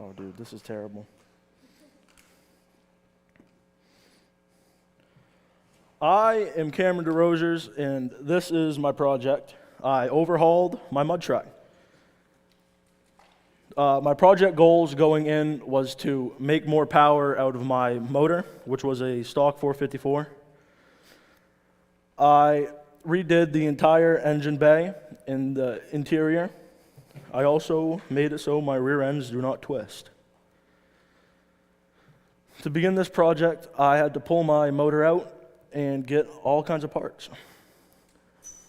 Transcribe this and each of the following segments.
Oh, dude, this is terrible. I am Cameron DeRosiers, and this is my project. I overhauled my mud truck. My project goals going in was to make more power out of my motor, which was a stock 454. I redid the entire engine bay and the interior. I also made it so my rear ends do not twist. To begin this project, I had to pull my motor out and get all kinds of parts.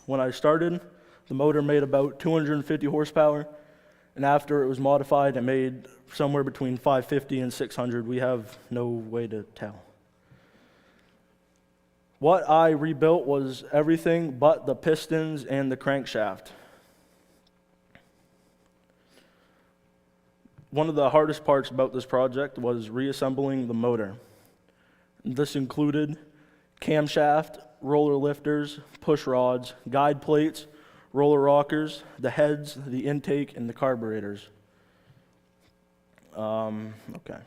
When I started, the motor made about 250 horsepower, and after it was modified, it made somewhere between 550 and 600. We have no way to tell. What I rebuilt was everything but the pistons and the crankshaft. One of the hardest parts about this project was reassembling the motor. This included camshaft, roller lifters, push rods, guide plates, roller rockers, the heads, the intake, and the carburetors. Okay.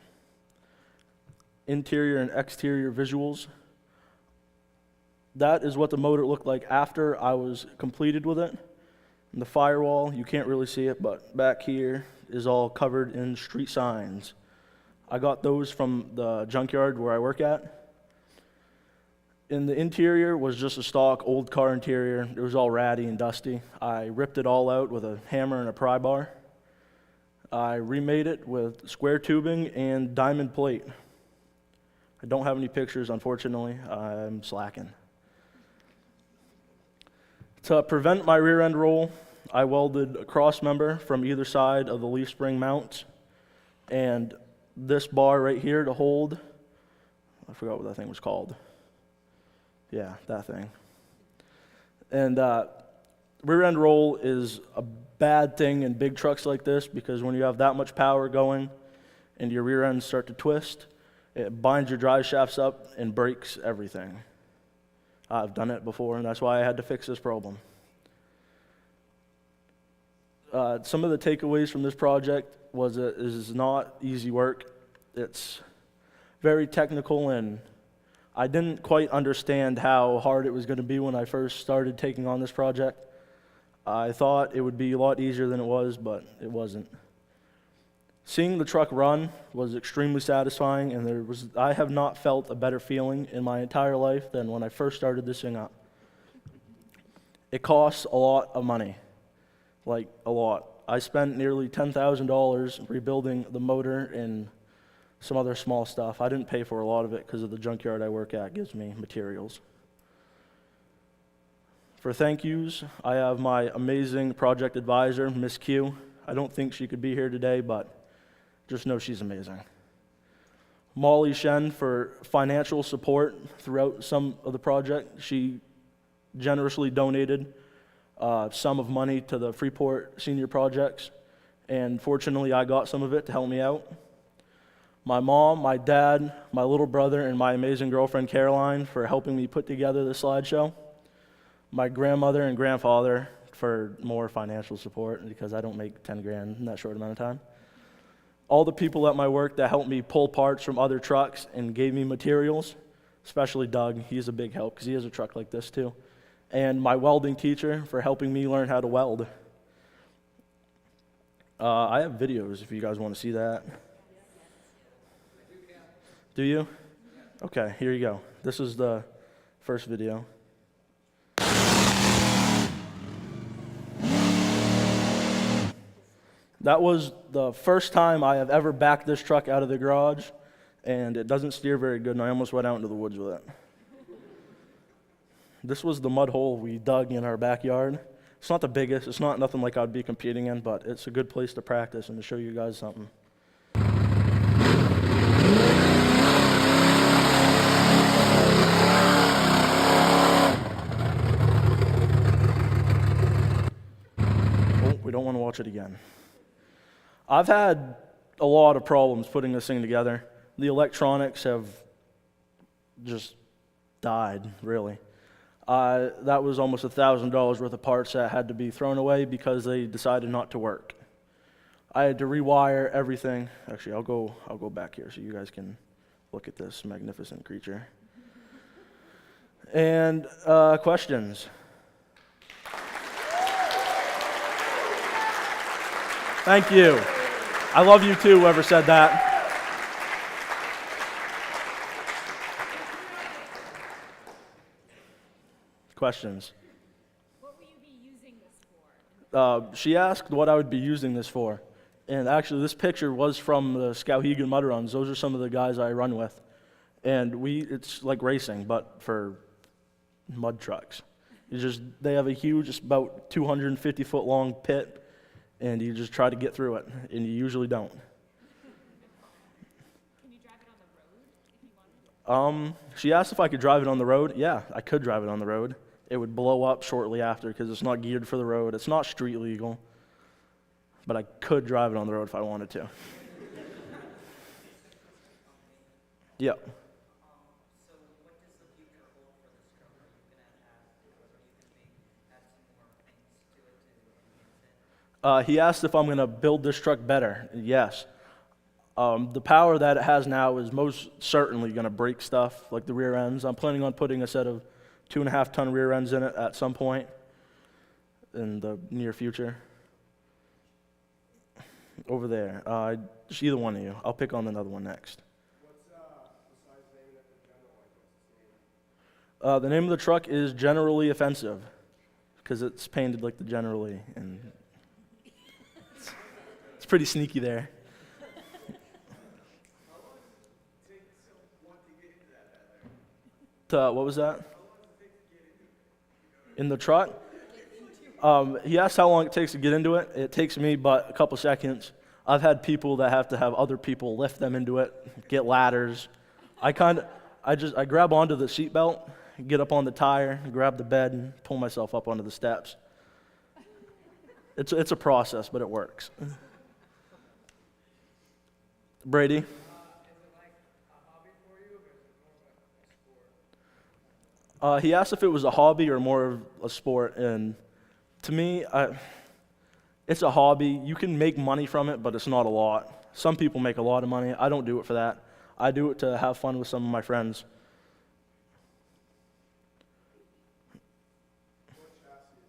Interior and exterior visuals. That is what the motor looked like after I was completed with it. And the firewall, you can't really see it, but back here is all covered in street signs. I got those from the junkyard where I work at. In the interior was just a stock old car interior. It was all ratty and dusty. I ripped it all out with a hammer and a pry bar. I remade it with square tubing and diamond plate. I don't have any pictures, unfortunately. I'm slacking. To prevent my rear end roll, I welded a cross member from either side of the leaf spring mounts, and this bar right here to hold, I forgot what that thing was called. Yeah, that thing. And rear end roll is a bad thing in big trucks like this because when you have that much power going and your rear ends start to twist, it binds your drive shafts up and breaks everything. I've done it before, and that's why I had to fix this problem. Some of the takeaways from this project was it is not easy work. It's very technical, and I didn't quite understand how hard it was going to be when I first started taking on this project. I thought it would be a lot easier than it was, but it wasn't. Seeing the truck run was extremely satisfying, and I have not felt a better feeling in my entire life than when I first started this thing up. It costs a lot of money, like a lot. I spent nearly $10,000 rebuilding the motor and some other small stuff. I didn't pay for a lot of it because of the junkyard I work at gives me materials. For thank yous, I have my amazing project advisor, Miss Q. I don't think she could be here today, but just know she's amazing. Molly Shen for financial support throughout some of the project. She generously donated sum of money to the Freeport senior projects, and fortunately I got some of it to help me out. My mom, my dad, my little brother, and my amazing girlfriend Caroline for helping me put together the slideshow. My grandmother and grandfather for more financial support because I don't make 10 grand in that short amount of time. All the people at my work that helped me pull parts from other trucks and gave me materials, especially Doug. He's a big help because he has a truck like this too. And my welding teacher for helping me learn how to weld. I have videos if you guys want to see that. Do you? Okay, here you go. This is the first video. That was the first time I have ever backed this truck out of the garage, and it doesn't steer very good, and I almost went out into the woods with it. This was the mud hole we dug in our backyard. It's not the biggest, it's not nothing like I'd be competing in, but it's a good place to practice and to show you guys something. Oh, we don't want to watch it again. I've had a lot of problems putting this thing together. The electronics have just died, really. That was almost $1,000 worth of parts that had to be thrown away because they decided not to work. I had to rewire everything. Actually, I'll go back here so you guys can look at this magnificent creature. And questions? Thank you. I love you too, whoever said that. Questions? What will you be using this for? She asked what I would be using this for. And actually, this picture was from the Skowhegan Mud Runs. Those are some of the guys I run with. And it's like racing, but for mud trucks. They have a huge, it's about 250-foot long pit, and you just try to get through it, and you usually don't. Can you drive it on the road if you wanted? She asked if I could drive it on the road. Yeah, I could drive it on the road. It would blow up shortly after because it's not geared for the road. It's not street legal, but I could drive it on the road if I wanted to. Yeah. So what does the future hold for this truck? Are you going to add some more things to it to enhance it? He asked if I'm going to build this truck better. Yes. The power that it has now is most certainly going to break stuff like the rear ends. I'm planning on putting a set of 2.5-ton rear ends in it at some point in the near future. Over there. Just either one of you. I'll pick on another one next. Besides naming it the general, what's its name? The name of the truck is Generally Offensive because it's painted like the Generally, and it's pretty sneaky there. How long does it take someone to get into that? What was that? How long does it take to get into it? In the truck? He asked how long it takes to get into it. It takes me but a couple seconds. I've had people that have to have other people lift them into it, get ladders. I grab onto the seatbelt, get up on the tire, grab the bed, and pull myself up onto the steps. It's a process, but it works. Brady? Is it like a hobby for you, or is it more of like a sport? He asked if it was a hobby or more of a sport, and to me, it's a hobby. You can make money from it, but it's not a lot. Some people make a lot of money. I don't do it for that. I do it to have fun with some of my friends. What chassis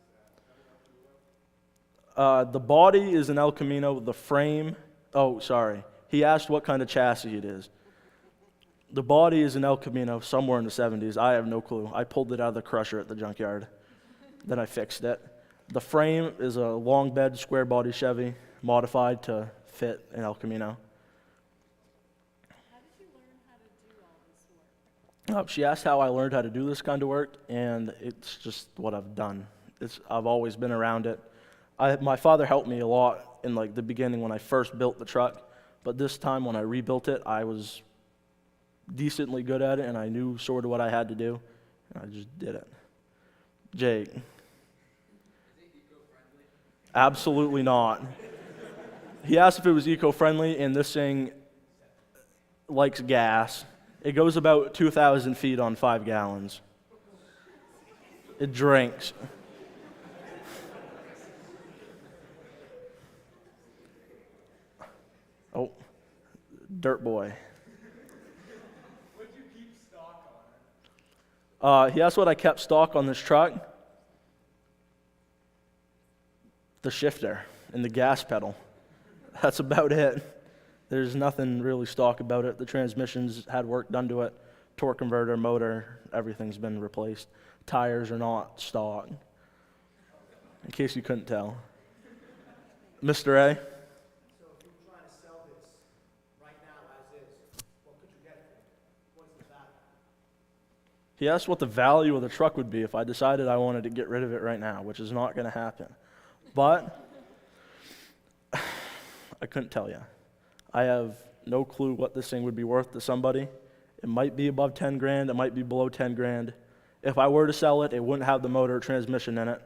is that? The body is an El Camino. The frame, he asked what kind of chassis it is. The body is an El Camino, somewhere in the 70s. I have no clue. I pulled it out of the crusher at the junkyard. Then I fixed it. The frame is a long bed, square body Chevy, modified to fit an El Camino. How did you learn how to do all this work? She asked how I learned how to do this kind of work, and it's just what I've done. I've always been around it. My father helped me a lot in the beginning when I first built the truck, but this time when I rebuilt it, I was decently good at it, and I knew sort of what I had to do, and I just did it. Jake. Is it eco-friendly? Absolutely not. He asked if it was eco-friendly, and this thing likes gas. It goes about 2,000 feet on 5 gallons. It drinks. Oh, dirt boy. What do you keep stock on it? He asked what I kept stock on this truck. The shifter and the gas pedal. That's about it. There's nothing really stock about it. The transmission's had work done to it. Torque converter, motor, everything's been replaced. Tires are not stock, in case you couldn't tell. Mr. A? So if you're trying to sell this right now as is, what could you get it for? What is the value? He asked what the value of the truck would be if I decided I wanted to get rid of it right now, which is not going to happen. But I couldn't tell you. I have no clue what this thing would be worth to somebody. It might be above 10 grand, it might be below 10 grand. If I were to sell it, it wouldn't have the motor or transmission in it.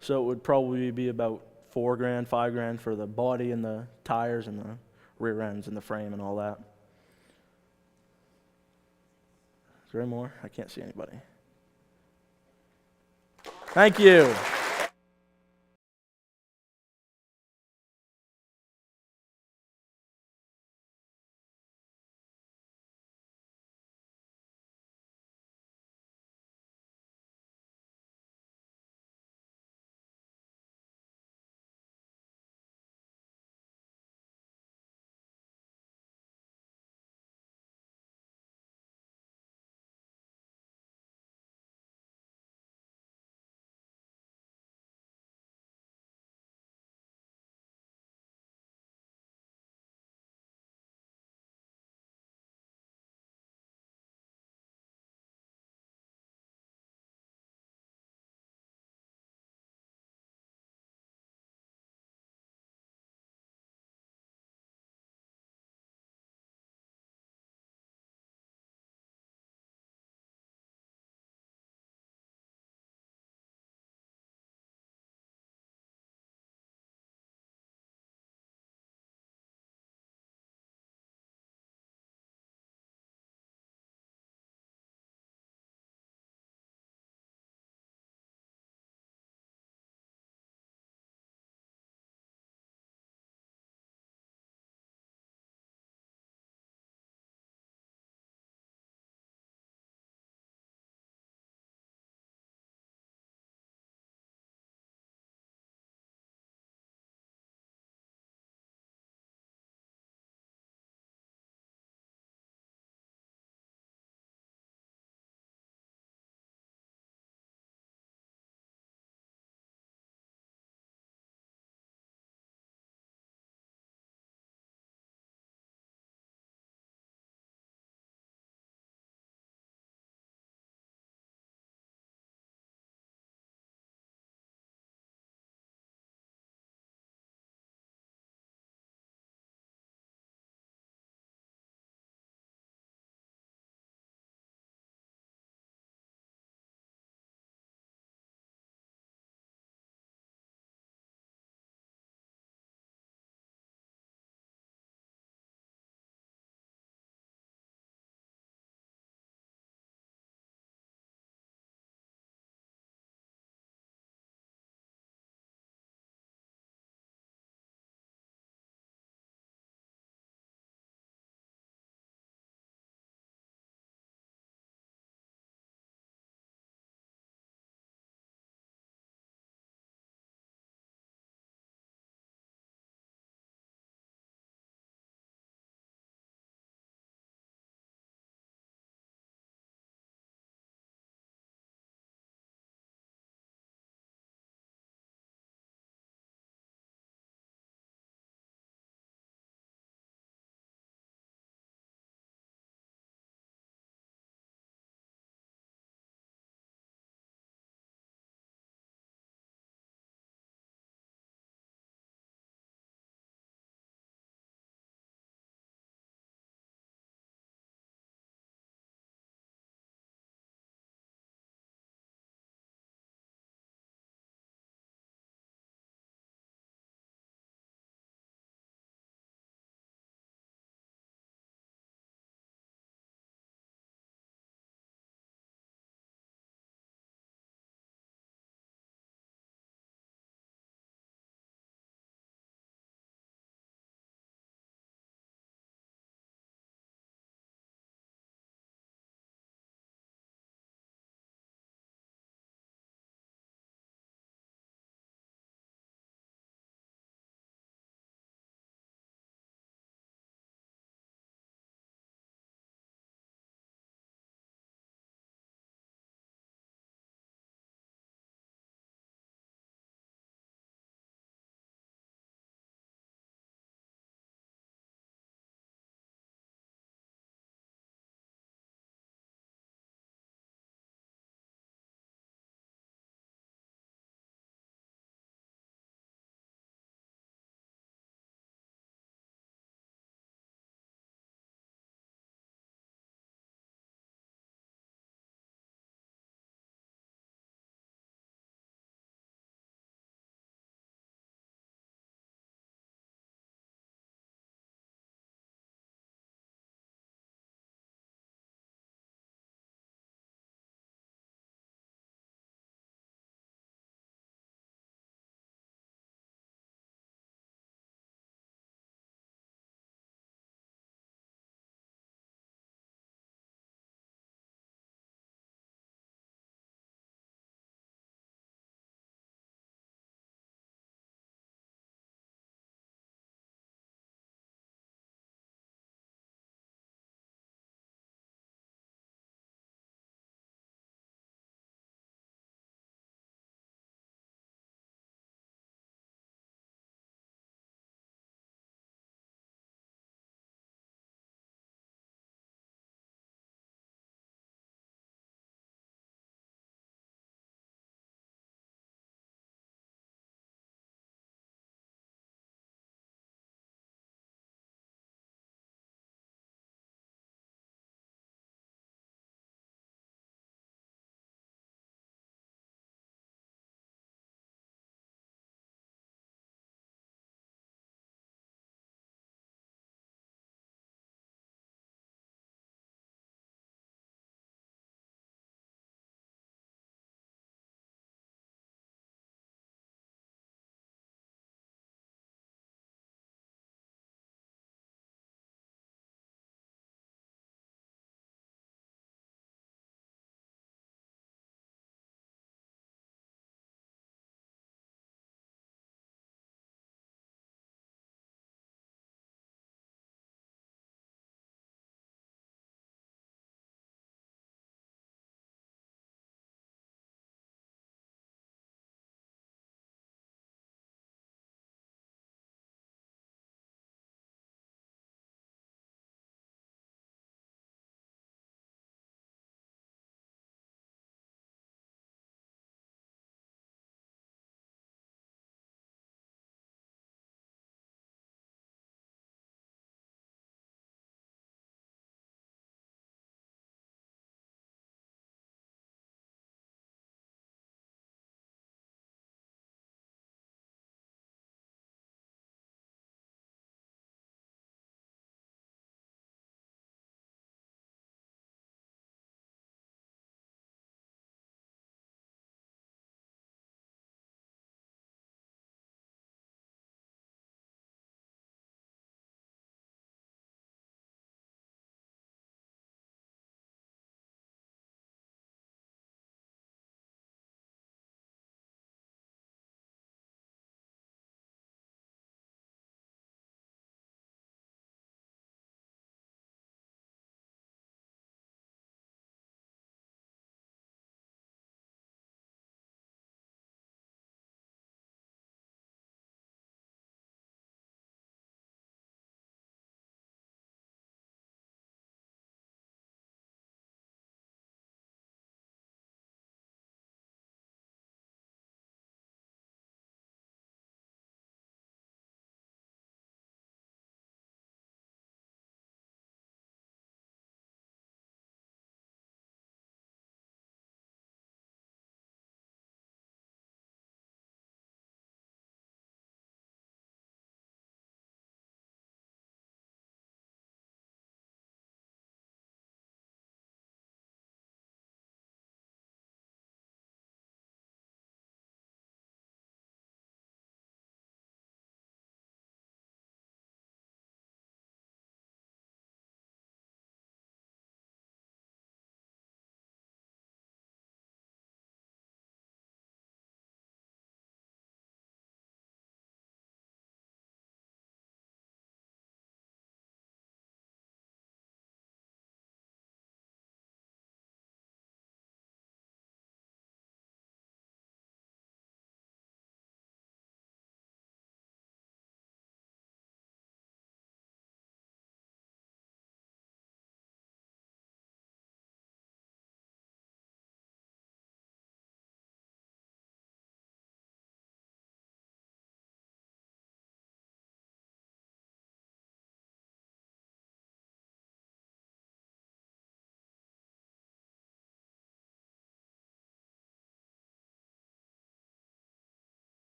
So it would probably be about 4 grand, 5 grand for the body and the tires and the rear ends and the frame and all that. Is there any more? I can't see anybody. Thank you.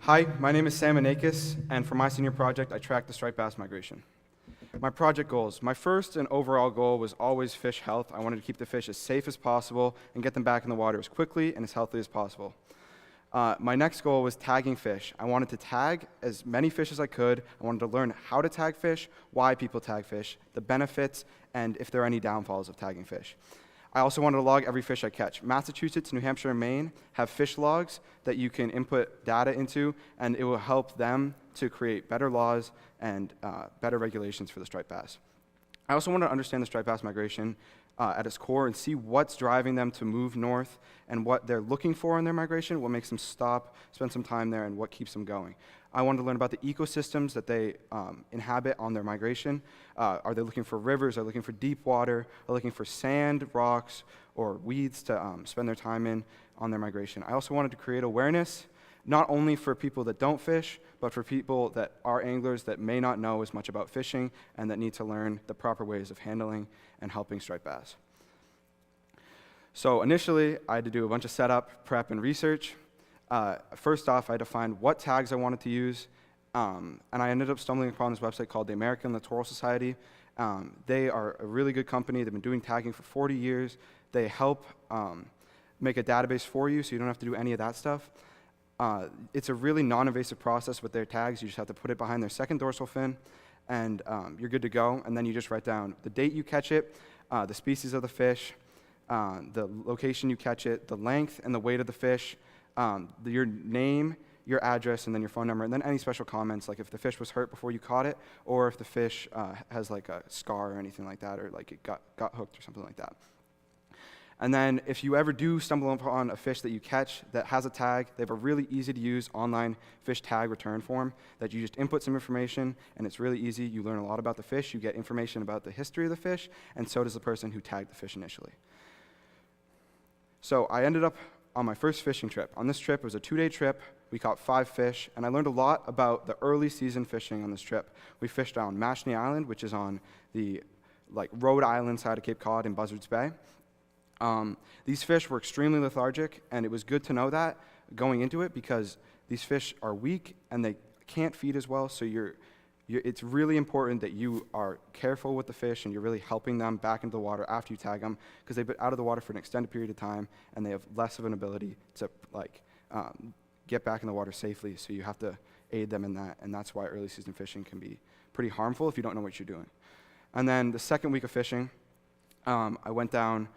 Hi, my name is Sam Anakis, and for my senior project, I tracked the striped bass migration. My project goals. My first and overall goal was always fish health. I wanted to keep the fish as safe as possible and get them back in the water as quickly and as healthy as possible. My next goal was tagging fish. I wanted to tag as many fish as I could. I wanted to learn how to tag fish, why people tag fish, the benefits, and if there are any downfalls of tagging fish. I also wanted to log every fish I catch. Massachusetts, New Hampshire, and Maine have fish logs that you can input data into, and it will help them to create better laws and better regulations for the striped bass. I also wanted to understand the striped bass migration at its core and see what's driving them to move north and what they're looking for in their migration, what makes them stop, spend some time there, and what keeps them going. I wanted to learn about the ecosystems that they inhabit on their migration. Are they looking for rivers? Are they looking for deep water? Are they looking for sand, rocks, or weeds to spend their time in on their migration? I also wanted to create awareness, not only for people that don't fish, but for people that are anglers that may not know as much about fishing and that need to learn the proper ways of handling and helping striped bass. So initially, I had to do a bunch of setup, prep, and research. First off, I had to find what tags I wanted to use, and I ended up stumbling upon this website called the American Littoral Society. They are a really good company. They've been doing tagging for 40 years. They help make a database for you so you don't have to do any of that stuff. It's a really non-invasive process with their tags. You just have to put it behind their second dorsal fin, and you're good to go. And then you just write down the date you catch it, the species of the fish, the location you catch it, the length and the weight of the fish, your name, your address, and then your phone number, and then any special comments, like if the fish was hurt before you caught it, or if the fish has like a scar or anything like that, or like it got hooked or something like that. And then if you ever do stumble upon a fish that you catch that has a tag, they have a really easy to use online fish tag return form that you just input some information, and it's really easy. You learn a lot about the fish, you get information about the history of the fish, and so does the person who tagged the fish initially. So I ended up on my first fishing trip. On this trip, it was a 2-day trip. We caught 5 fish, and I learned a lot about the early season fishing on this trip. We fished on Mashney Island, which is on the Rhode Island side of Cape Cod in Buzzards Bay. These fish were extremely lethargic, and it was good to know that going into it because these fish are weak and they can't feed as well, so it's really important that you are careful with the fish and you're really helping them back into the water after you tag them because they've been out of the water for an extended period of time and they have less of an ability to get back in the water safely, so you have to aid them in that, and that's why early season fishing can be pretty harmful if you don't know what you're doing. And then the second week of fishing, I went down.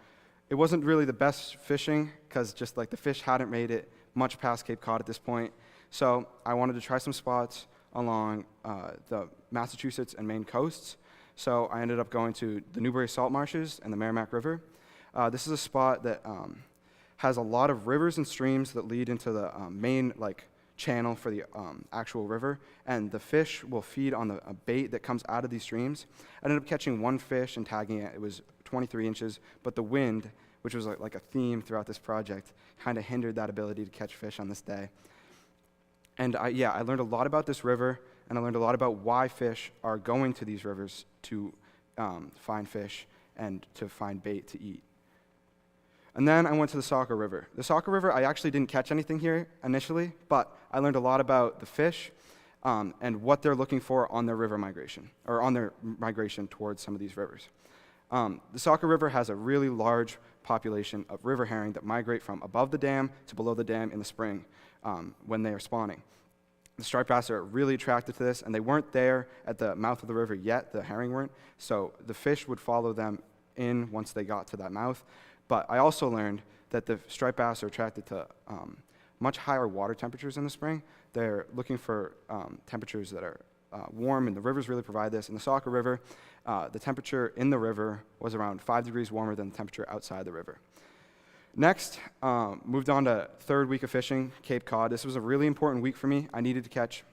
It wasn't really the best fishing because just the fish hadn't made it much past Cape Cod at this point. So I wanted to try some spots along the Massachusetts and Maine coasts. So I ended up going to the Newbury Salt Marshes and the Merrimack River. This is a spot that has a lot of rivers and streams that lead into the main channel for the actual river, and the fish will feed on a bait that comes out of these streams. I ended up catching one fish and tagging it. It was 23 inches, but the wind, which was like a theme throughout this project, kind of hindered that ability to catch fish on this day. And I learned a lot about this river, and I learned a lot about why fish are going to these rivers to find fish and to find bait to eat. And then I went to the Saco River. The Saco River, I actually didn't catch anything here initially, but I learned a lot about the fish and what they're looking for on their river migration, or on their migration towards some of these rivers. The Saco River has a really large population of river herring that migrate from above the dam to below the dam in the spring when they are spawning. The striped bass are really attracted to this, and they weren't there at the mouth of the river yet, the herring weren't, so the fish would follow them in once they got to that mouth. But I also learned that the striped bass are attracted to much higher water temperatures in the spring. They're looking for temperatures that are warm, and the rivers really provide this. In the Saco River, the temperature in the river was around 5 degrees warmer than the temperature outside the river. Next, moved on to third week of fishing, Cape Cod. This was a really important week for me. I needed to catch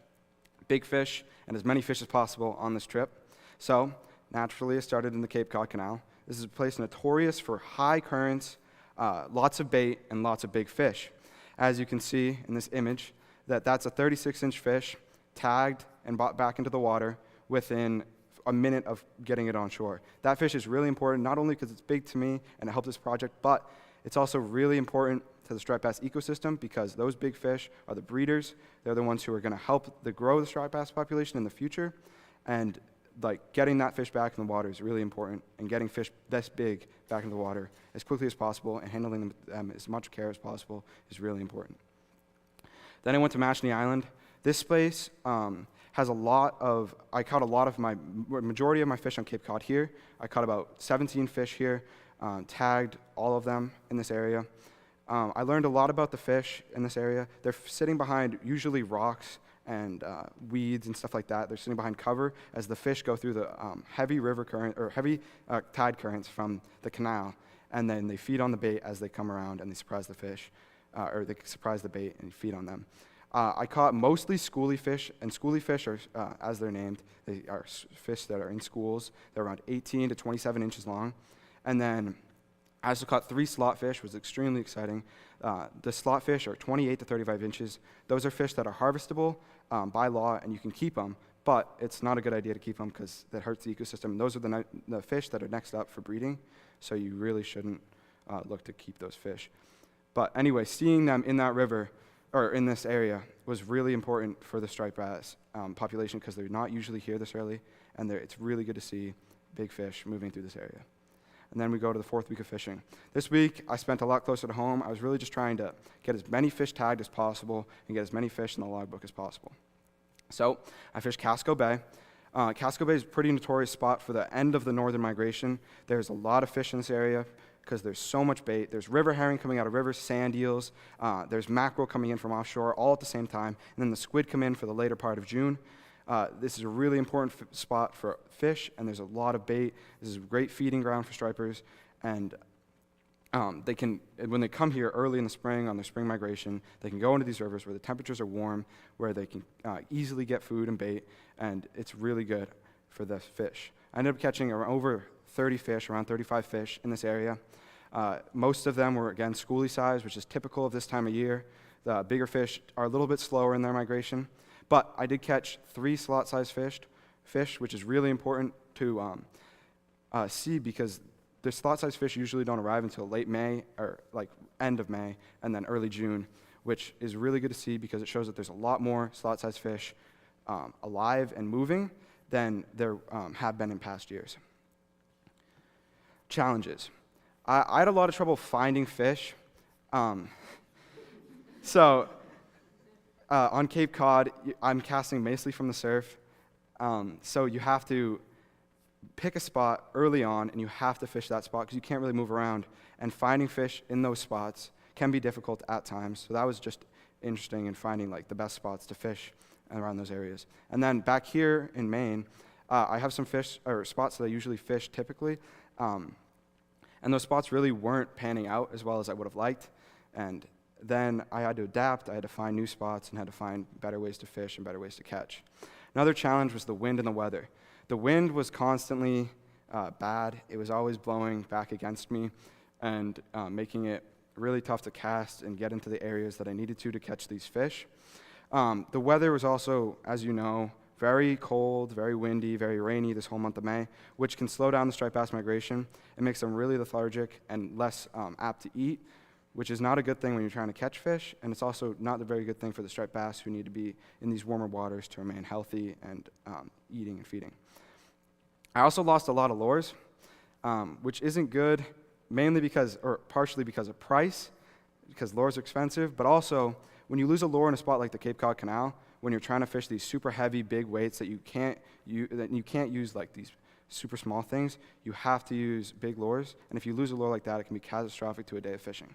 big fish and as many fish as possible on this trip. So naturally, I started in the Cape Cod Canal. This is a place notorious for high currents, lots of bait, and lots of big fish. As you can see in this image, that's a 36-inch fish tagged and brought back into the water within a minute of getting it on shore. That fish is really important, not only because it's big to me and it helped this project, but it's also really important to the striped bass ecosystem because those big fish are the breeders. They're the ones who are going to help grow the striped bass population in the future. And like getting that fish back in the water is really important, and getting fish this big back in the water as quickly as possible and handling them as much care as possible is really important. Then I went to Mashney Island. This place has I caught a lot of majority of my fish on Cape Cod here. I caught about 17 fish here, tagged all of them in this area. I learned a lot about the fish in this area. They're sitting behind usually rocks and weeds and stuff like that. They're sitting behind cover as the fish go through the heavy river current or heavy tide currents from the canal, and then they feed on the bait as they come around and they surprise the fish, or they surprise the bait and feed on them. I caught mostly schoolie fish, and schoolie fish are, as they're named, they are fish that are in schools. They're around 18 to 27 inches long. And then I also caught 3 slot fish, which was extremely exciting. The slot fish are 28 to 35 inches. Those are fish that are harvestable by law, and you can keep them, but it's not a good idea to keep them because that hurts the ecosystem. And those are the fish that are next up for breeding, so you really shouldn't look to keep those fish. But anyway, seeing them in that river, or in this area, was really important for the striped bass population because they're not usually here this early, and it's really good to see big fish moving through this area. And then we go to the 4th week of fishing. This week, I spent a lot closer to home. I was really just trying to get as many fish tagged as possible and get as many fish in the logbook as possible. So I fished Casco Bay. Casco Bay is a pretty notorious spot for the end of the northern migration. There's a lot of fish in this area because there's so much bait. There's river herring coming out of rivers, sand eels. There's mackerel coming in from offshore all at the same time. And then the squid come in for the later part of June. This is a really important spot for fish, and there's a lot of bait. This is a great feeding ground for stripers, and when they come here early in the spring on their spring migration, they can go into these rivers where the temperatures are warm, where they can easily get food and bait, and it's really good for the fish. I ended up catching over 30 fish, around 35 fish in this area. Most of them were, again, schoolie size, which is typical of this time of year. The bigger fish are a little bit slower in their migration. But I did catch 3 slot-sized fish, which is really important to see because the slot-sized fish usually don't arrive until late May or like end of May and then early June, which is really good to see because it shows that there's a lot more slot-sized fish alive and moving than there have been in past years. Challenges. I had a lot of trouble finding fish. On Cape Cod, I'm casting mostly from the surf, so you have to pick a spot early on, and you have to fish that spot because you can't really move around, and finding fish in those spots can be difficult at times, so that was just interesting in finding like the best spots to fish around those areas. And then back here in Maine, I have some fish, or spots that I usually fish typically, and those spots really weren't panning out as well as I would have liked, and then I had to adapt. I had to find new spots and had to find better ways to fish and better ways to catch. Another challenge was the wind and the weather. The wind was constantly bad. It was always blowing back against me and making it really tough to cast and get into the areas that I needed to catch these fish. The weather was also, as you know, very cold, very windy, very rainy this whole month of May, which can slow down the striped bass migration. It makes them really lethargic and less apt to eat, which is not a good thing when you're trying to catch fish, and it's also not a very good thing for the striped bass who need to be in these warmer waters to remain healthy and eating and feeding. I also lost a lot of lures, which isn't good, mainly because, or partially because of price, because lures are expensive, but also when you lose a lure in a spot like the Cape Cod Canal, when you're trying to fish these super heavy, big weights that you can't use like these super small things, you have to use big lures, and if you lose a lure like that, it can be catastrophic to a day of fishing.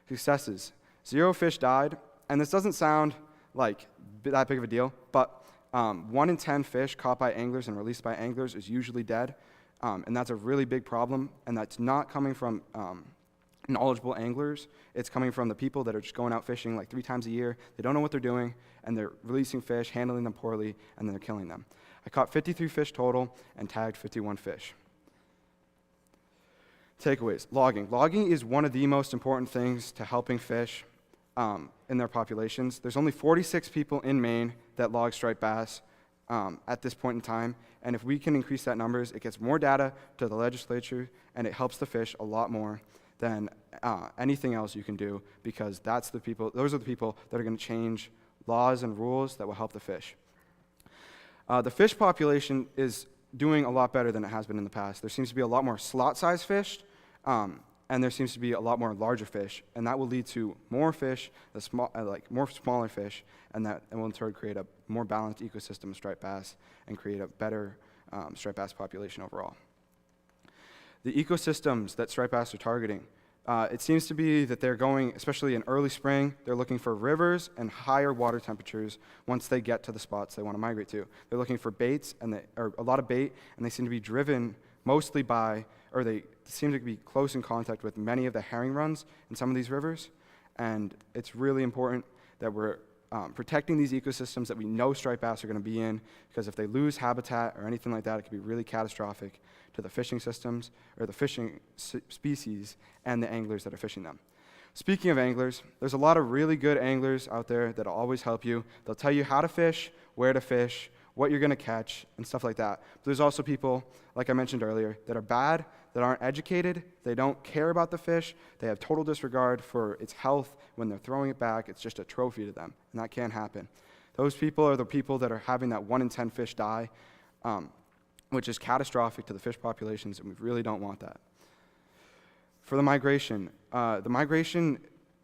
Successes. 0 fish died, and this doesn't sound like that big of a deal, but 1 in 10 fish caught by anglers and released by anglers is usually dead, and that's a really big problem, and that's not coming from knowledgeable anglers. It's coming from the people that are just going out fishing like 3 times a year. They don't know what they're doing, and they're releasing fish, handling them poorly, and then they're killing them. I caught 53 fish total and tagged 51 fish. Takeaways. Logging. Logging is one of the most important things to helping fish in their populations. There's only 46 people in Maine that log striped bass at this point in time, and if we can increase that numbers, it gets more data to the legislature, and it helps the fish a lot more. than anything else you can do, because those are the people that are going to change laws and rules that will help the fish. The fish population is doing a lot better than it has been in the past. There seems to be a lot more slot-sized fish, and there seems to be a lot more larger fish, and that will lead to more fish, more smaller fish, and that will in turn create a more balanced ecosystem of striped bass and create a better striped bass population overall. The ecosystems that striped bass are targeting, it seems to be that they're going, especially in early spring, they're looking for rivers and higher water temperatures once they get to the spots they want to migrate to. They're looking for baits, or a lot of bait, and they seem to be driven mostly by, or they seem to be close in contact with many of the herring runs in some of these rivers. And it's really important that we're protecting these ecosystems that we know striped bass are going to be in, because if they lose habitat or anything like that, it could be really catastrophic to the fishing systems, or the fishing species, and the anglers that are fishing them. Speaking of anglers, there's a lot of really good anglers out there that'll always help you. They'll tell you how to fish, where to fish, what you're going to catch, and stuff like that. But there's also people, like I mentioned earlier, that are bad, that aren't educated, they don't care about the fish, they have total disregard for its health. When they're throwing it back, it's just a trophy to them, and that can't happen. Those people are the people that are having that 1 in 10 fish die, which is catastrophic to the fish populations, and we really don't want that. For the migration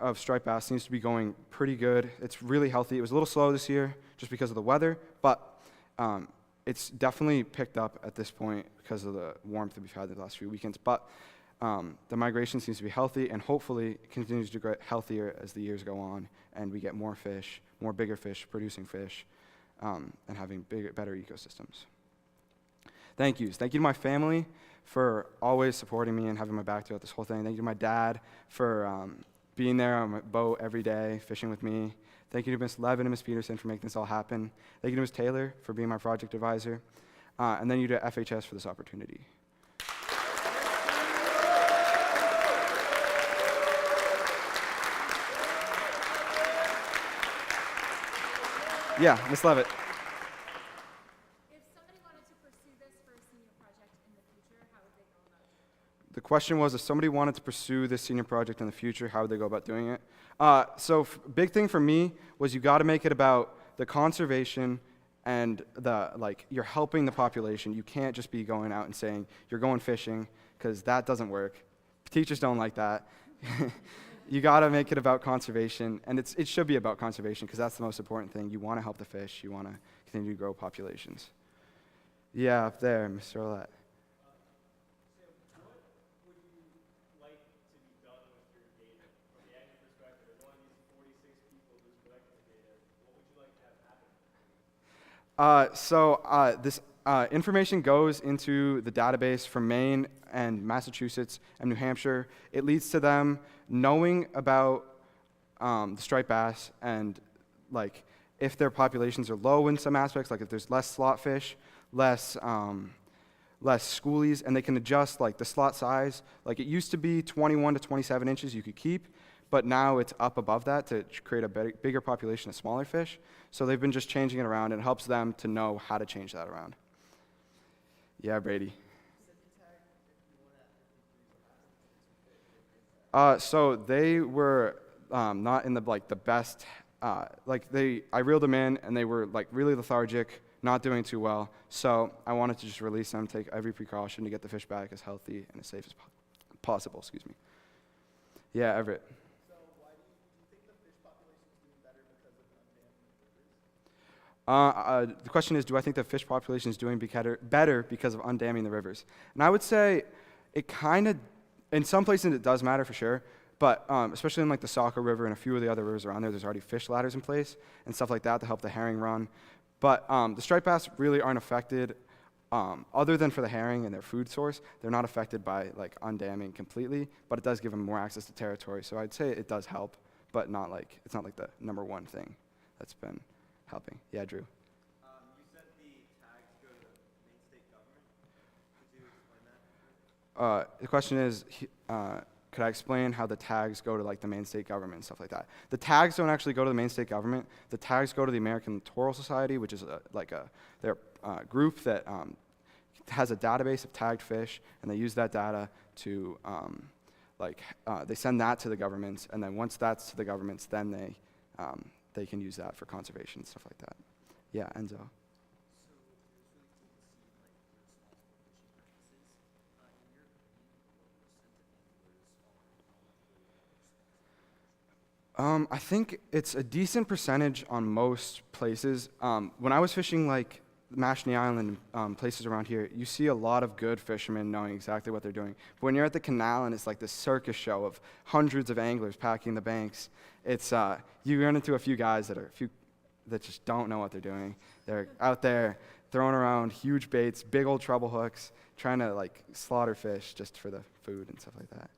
of striped bass seems to be going pretty good. It's really healthy. It was a little slow this year just because of the weather, but it's definitely picked up at this point because of the warmth that we've had the last few weekends. But the migration seems to be healthy, and hopefully it continues to get healthier as the years go on, and we get more fish, more bigger fish, producing fish, and having better ecosystems. Thank you. Thank you to my family for always supporting me and having my back throughout this whole thing. Thank you to my dad for being there on my boat every day, fishing with me. Thank you to Ms. Levin and Ms. Peterson for making this all happen. Thank you to Ms. Taylor for being my project advisor. And then you to FHS for this opportunity. Yeah, Ms. Levitt. If somebody wanted to pursue this for a senior project in the future, how would they go about it? The question was, if somebody wanted to pursue this senior project in the future, how would they go about doing it? Big thing for me was you got to make it about the conservation and you're helping the population. You can't just be going out and saying you're going fishing, because that doesn't work. Teachers don't like that. You got to make it about conservation, and it should be about conservation, because that's the most important thing. You want to help the fish. You want to continue to grow populations. Yeah, up there, Mr. Olet. This information goes into the database from Maine and Massachusetts and New Hampshire. It leads to them knowing about the striped bass, and if their populations are low in some aspects, like if there's less slot fish, less schoolies, and they can adjust the slot size. It used to be 21 to 27 inches you could keep, but now it's up above that to create a bigger population of smaller fish. So they've been just changing it around, and it helps them to know how to change that around. Yeah, Brady. So they were not in the best. I reeled them in, and they were really lethargic, not doing too well. So I wanted to just release them, take every precaution to get the fish back as healthy and as safe as possible. Excuse me. Yeah, Everett. So why do you think the fish population is doing better because of undamming the rivers? The question is, do I think the fish population is doing better because of undamming the rivers? And I would say it kind of, in some places it does matter for sure, but especially in the Saco River and a few of the other rivers around there's already fish ladders in place and stuff like that to help the herring run. But the striped bass really aren't affected, other than for the herring and their food source. They're not affected by undamming completely, but it does give them more access to territory. So I'd say it does help, but it's not the number one thing that's been helping. Yeah, Drew. You said the tags go to the Maine state government. Could you explain that? The question is, could I explain how the tags go to the Maine state government and stuff like that? The tags don't actually go to the Maine state government. The tags go to the American Littoral Society, which is their group that has a database of tagged fish, and they use that data to they send that to the governments, and then once that's to the governments, then they can use that for conservation and stuff like that. Yeah, Enzo. I think it's a decent percentage on most places. When I was fishing like Mashney Island, places around here, you see a lot of good fishermen knowing exactly what they're doing. But when you're at the canal and it's like this circus show of hundreds of anglers packing the banks, it's you run into a few guys that just don't know what they're doing. They're out there throwing around huge baits, big old treble hooks, trying to like slaughter fish just for the food and stuff like that.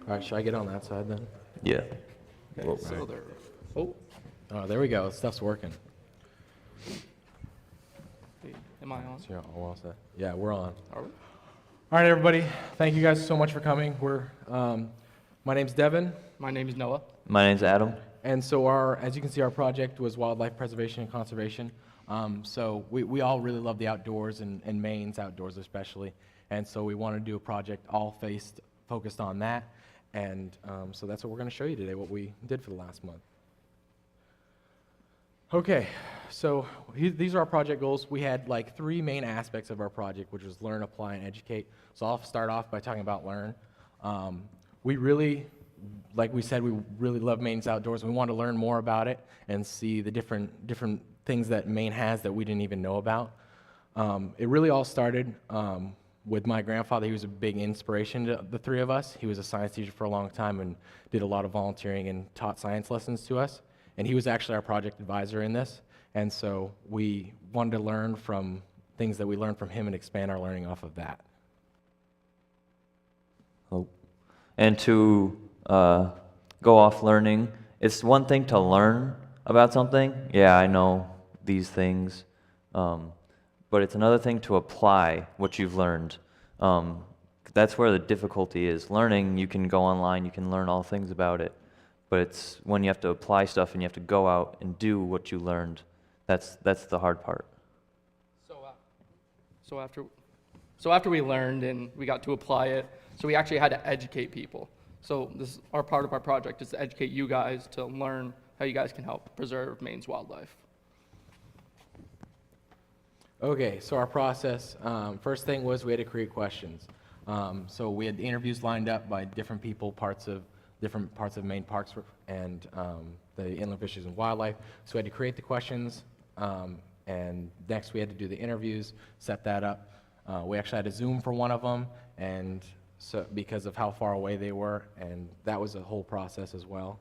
All right, should I get on that side then? Yeah. Oh, there we go. Stuff's working. Am I on? So you're all set. Yeah, we're on. Are we? All right, everybody. Thank you guys so much for coming. My name's Devin, My name is Noah. My name's Adam. and so as you can see, our project was wildlife preservation and conservation. So we all really love the outdoors and Maine's outdoors especially, and so we want to do a project focused on that, and so that's what we're going to show you today, what we did for the last month. Okay, so these are our project goals. We had like 3 main aspects of our project, which was learn, apply, and educate. So I'll start off by talking about learn. We really, like we said, we really love Maine's outdoors. We want to learn more about it and see the different things that Maine has that we didn't even know about. It really all started with my grandfather. He was a big inspiration to the 3 of us. He was a science teacher for a long time and did a lot of volunteering and taught science lessons to us. And he was actually our project advisor in this. And so we wanted to learn from things that we learned from him and expand our learning off of that. Oh. And to go off learning, it's one thing to learn about something. Yeah, I know these things. But it's another thing to apply what you've learned. That's where the difficulty is. Learning, you can go online, you can learn all things about it. But it's when you have to apply stuff and you have to go out and do what you learned, that's the hard part. So after we learned and we got to apply it, so we actually had to educate people. So this our part of our project is to educate you guys to learn how you guys can help preserve Maine's wildlife. Okay, so our process, first thing was we had to create questions. So we had interviews lined up by different people, different parts of Maine parks and the Inland Fisheries and Wildlife. So we had to create the questions, and next we had to do the interviews, set that up. We actually had to Zoom for one of them, and so because of how far away they were, and that was a whole process as well.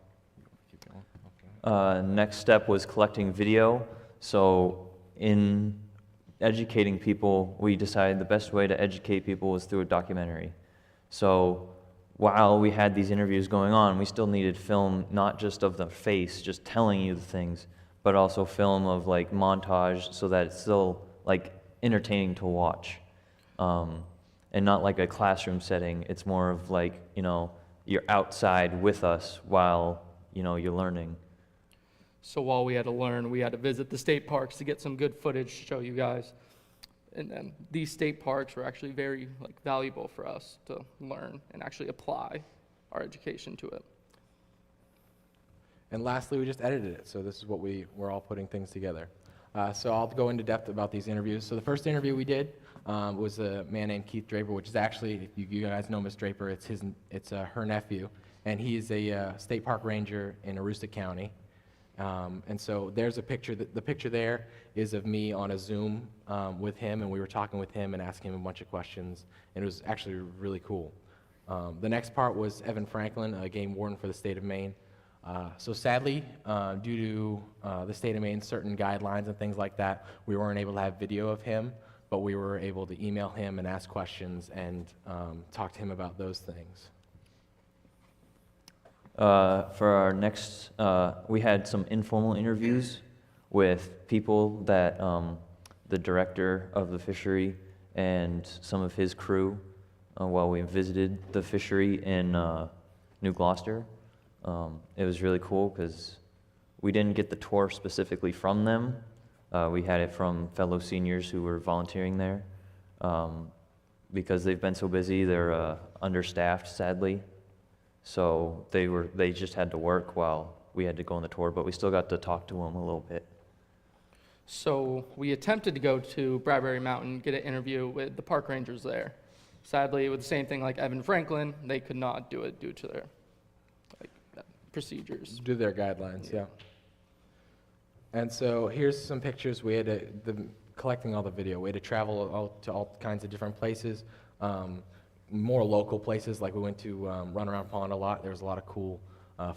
Keep going. Okay. Next step was collecting video. So in educating people, we decided the best way to educate people was through a documentary. So while we had these interviews going on, we still needed film, not just of the face, just telling you the things, but also film of like montage so that it's still like entertaining to watch. And not like a classroom setting. It's more of like, you're outside with us while, you're learning. So while we had to learn, we had to visit the state parks to get some good footage to show you guys. And then these state parks were actually very valuable for us to learn and actually apply our education to it. And lastly, we just edited it. So this is what we're all putting things together. So I'll go into depth about these interviews. So the first interview we did was a man named Keith Draper, which is actually, if you guys know Miss Draper, it's her nephew, and he's a state park ranger in Aroostook County. And so there's a picture. The picture there is of me on a Zoom with him, and we were talking with him and asking him a bunch of questions, and it was actually really cool. The next part was Evan Franklin, a game warden for the state of Maine. So sadly, due to the state of Maine's certain guidelines and things like that, we weren't able to have video of him, but we were able to email him and ask questions and talk to him about those things. For our next, we had some informal interviews with people that the director of the fishery and some of his crew while we visited the fishery in New Gloucester. It was really cool because we didn't get the tour specifically from them. We had it from fellow seniors who were volunteering there. Because they've been so busy, they're understaffed, sadly. So they just had to work while we had to go on the tour, but we still got to talk to them a little bit. So we attempted to go to Bradbury Mountain, get an interview with the park rangers there. Sadly, with the same thing like Evan Franklin, they could not do it due to their procedures. Do their guidelines, yeah. And so here's some pictures. We had collecting all the video. We had to travel to all kinds of different places, more local places. Like we went to Runaround Pond a lot. There was a lot of cool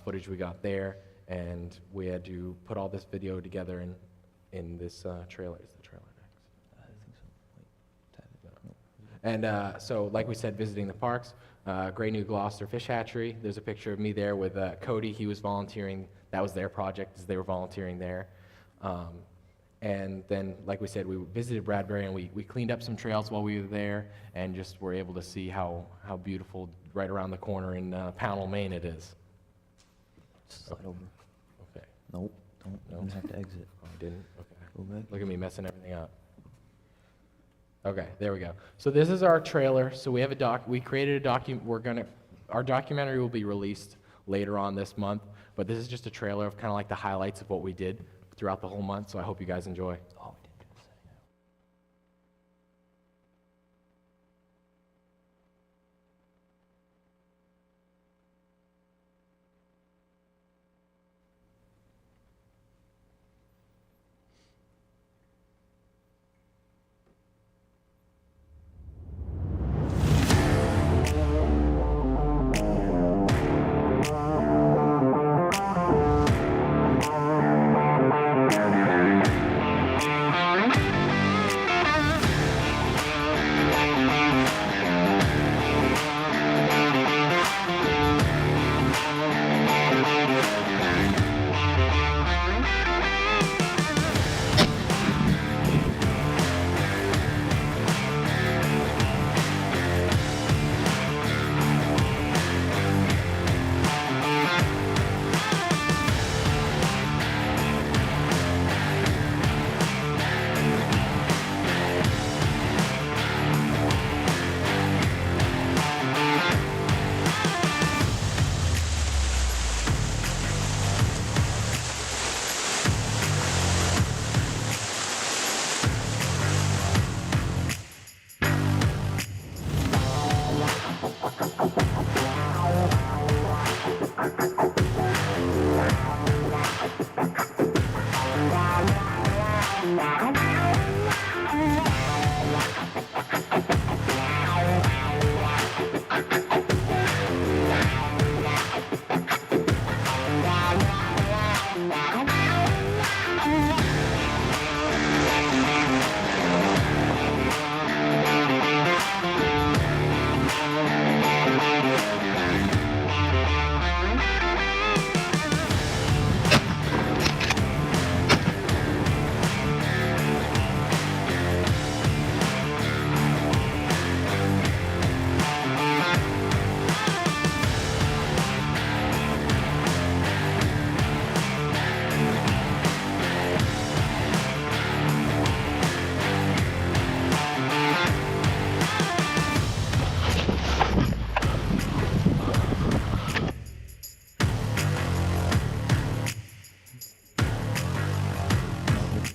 footage we got there, and we had to put all this video together in this trailer. Is the trailer next? I think so. Wait, And so, like we said, visiting the parks, Great New Gloucester Fish Hatchery. There's a picture of me there with Cody. He was volunteering. That was their project, as they were volunteering there. And then, like we said, we visited Bradbury, and we cleaned up some trails while we were there, and just were able to see how beautiful right around the corner in Pownell, Maine it is. Slide over. Okay. Nope, don't. No. You have to exit. Oh, I didn't? Okay. Go back. Look at me messing everything up. Okay, there we go. So this is our trailer. So we have we created a document. Our documentary will be released later on this month, but this is just a trailer of kind of like the highlights of what we did. throughout the whole month, so I hope you guys enjoy. Oh, we didn't do the setting out.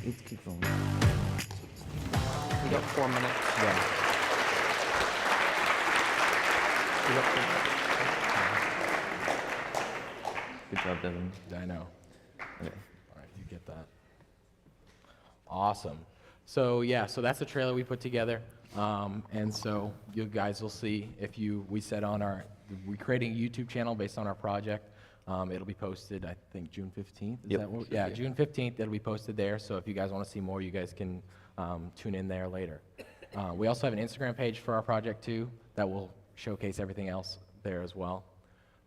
Let's keep going. We got 4 minutes. Yeah. We got 4 minutes. Good job, Devin. I know. Okay. All right, you get that. Awesome. So yeah, so that's the trailer we put together, and so you guys will see if we set on we're creating a YouTube channel based on our project. It'll be posted, I think, June 15th. Is Yep. that what? Yeah, June 15th. It'll be posted there. So if you guys want to see more, you guys can tune in there later. We also have an Instagram page for our project too that will showcase everything else there as well.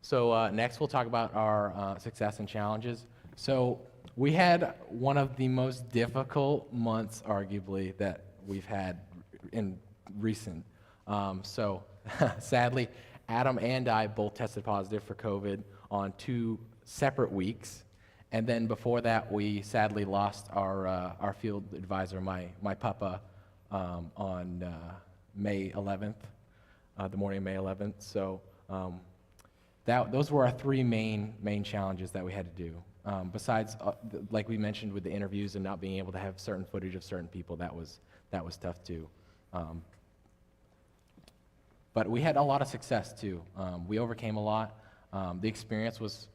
So next we'll talk about our success and challenges. So we had one of the most difficult months, arguably, that we've had in recent. So sadly, Adam and I both tested positive for COVID on 2 separate weeks. And then before that, we sadly lost our field advisor, my papa, on May 11th, the morning of May 11th. So those were our 3 main challenges that we had to do. Besides, like we mentioned with the interviews and not being able to have certain footage of certain people, that was tough too. But we had a lot of success too. We overcame a lot. The experience was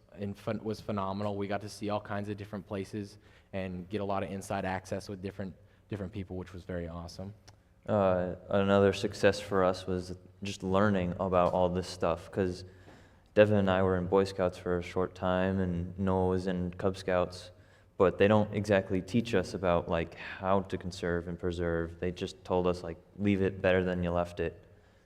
phenomenal. We got to see all kinds of different places and get a lot of inside access with different people, which was very awesome. Another success for us was just learning about all this stuff, because Devin and I were in Boy Scouts for a short time, and Noah was in Cub Scouts, but they don't exactly teach us about like how to conserve and preserve. They just told us like leave it better than you left it.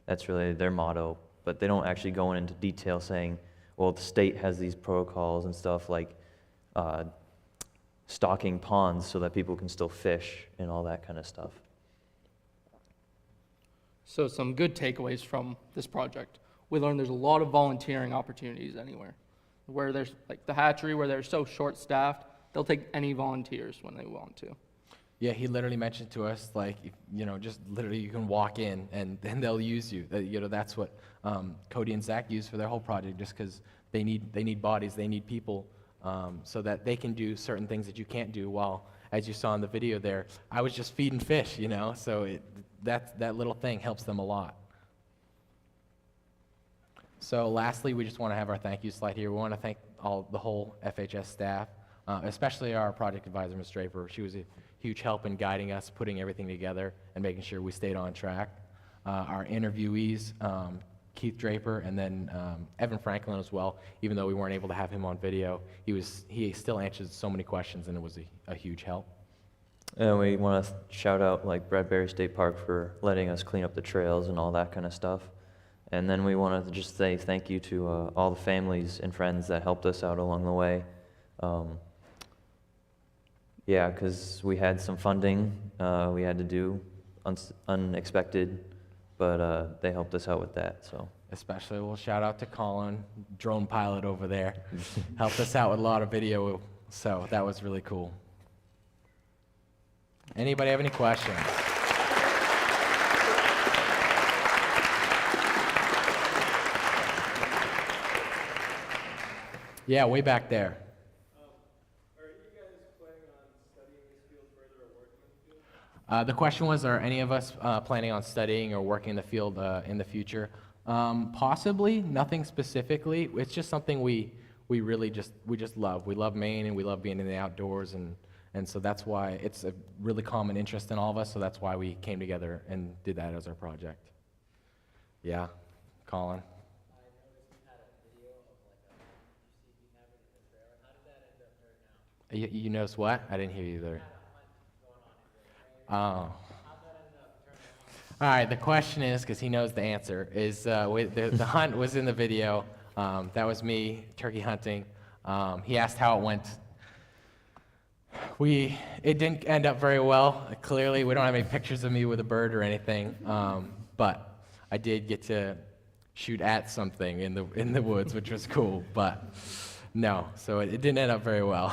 That's really their motto, but they don't actually go into detail saying, well, the state has these protocols and stuff like stocking ponds so that people can still fish and all that kind of stuff. So some good takeaways from this project. We learned there's a lot of volunteering opportunities anywhere. Where there's like the hatchery, where they're so short-staffed, they'll take any volunteers when they want to. Yeah, he literally mentioned to us, like, just literally you can walk in and then they'll use you. That's what Cody and Zach used for their whole project, just because they need bodies, they need people so that they can do certain things that you can't do. While, as you saw in the video there, I was just feeding fish, you know, so that little thing helps them a lot. So lastly, we just want to have our thank you slide here. We want to thank the whole FHS staff, especially our project advisor, Ms. Draper. She was a huge help in guiding us, putting everything together, and making sure we stayed on track. Our interviewees, Keith Draper, and then Evan Franklin as well. Even though we weren't able to have him on video, he still answered so many questions, and it was a huge help. And we want to shout out like Bradbury State Park for letting us clean up the trails and all that kind of stuff. And then we want to just say thank you to all the families and friends that helped us out along the way. Yeah, because we had some funding we had to do, unexpected, but they helped us out with that. So Especially, we'll shout out to Colin, drone pilot over there. Helped us out with a lot of video, so that was really cool. Anybody have any questions? Yeah, way back there. Are you guys planning on studying this field further or working in the field? The question was, are any of us planning on studying or working in the field in the future? Possibly, nothing specifically. It's just something we really just love. We love Maine, and we love being in the outdoors, and so that's why it's a really common interest in all of us, so that's why we came together and did that as our project. Yeah, Colin? You noticed what? I didn't hear you there. Oh. All right, the question is, because he knows the answer, is the hunt was in the video. That was me turkey hunting. He asked how it went. It didn't end up very well. Clearly, we don't have any pictures of me with a bird or anything, but I did get to shoot at something in the woods, which was cool. But no, so it didn't end up very well.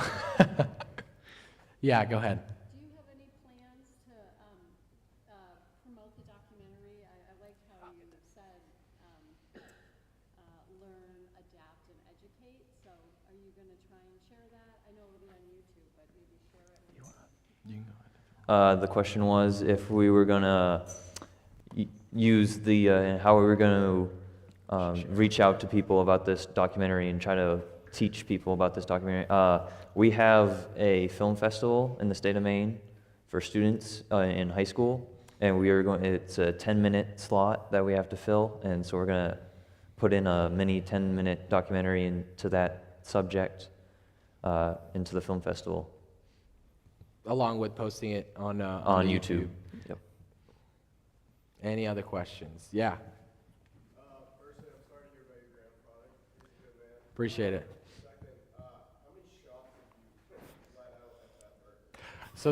Yeah, go ahead. Do you have any plans to promote the documentary? I like how you said learn, adapt, and educate. So are you going to try and share that? I know it'll be on YouTube, but maybe share it. You can go ahead. the question was if we were gonna use how we were gonna reach out to people about this documentary and try to teach people about this documentary. We have a film festival in the state of Maine for students in high school, and it's a 10-minute slot that we have to fill, and so we're gonna put in a mini 10-minute documentary into that subject into the film festival. Along with posting it on YouTube. Yep. Any other questions? Yeah. Firstly, I'm sorry to hear about your grandfather. He's a good man. Appreciate it. Second, how many shots did you let out at that bird? So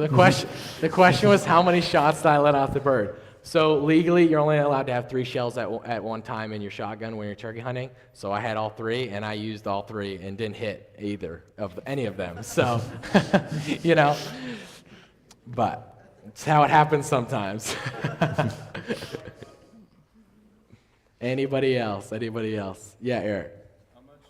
the question was, how many shots did I let off the bird? So legally, you're only allowed to have 3 shells at one time in your shotgun when you're turkey hunting. So I had all 3, and I used all 3 and didn't hit any of them. So, you know, but it's how it happens sometimes. Anybody else? Yeah, Eric. How much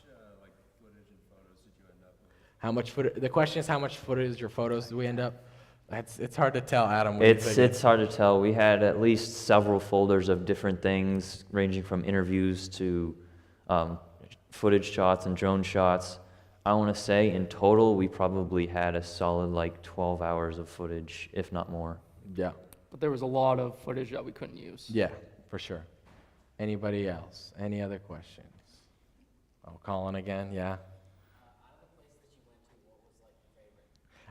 footage and photos did you end up with? How much footage? The question is, how much footage or photos do we end up? It's hard to tell, Adam. What do you think? It's hard to tell. We had at least several folders of different things, ranging from interviews to footage shots and drone shots. I want to say in total we probably had a solid 12 hours of footage, if not more. Yeah. But there was a lot of footage that we couldn't use. Yeah, for sure. Anybody else? Any other questions? Oh, Colin again, yeah.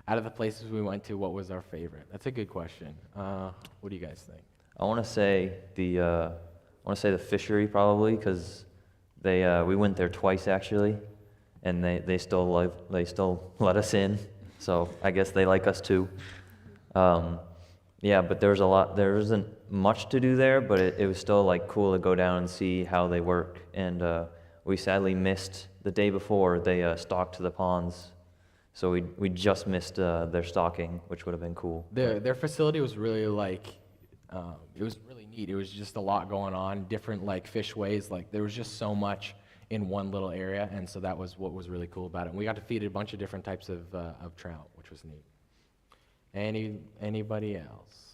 Out of the places we went to, what was our favorite? That's a good question. What do you guys think? I want to say the fishery probably, because we went there twice actually, and they still let us in, so I guess they like us too. Yeah, but there isn't much to do there, but it was still cool to go down and see how they work. And we sadly missed the day before they stocked the ponds. So we just missed their stocking, which would have been cool. Their facility was really it was really neat. It was just a lot going on, different fish ways. There was just so much in one little area, and so that was what was really cool about it. And we got to feed a bunch of different types of trout, which was neat. Anybody else?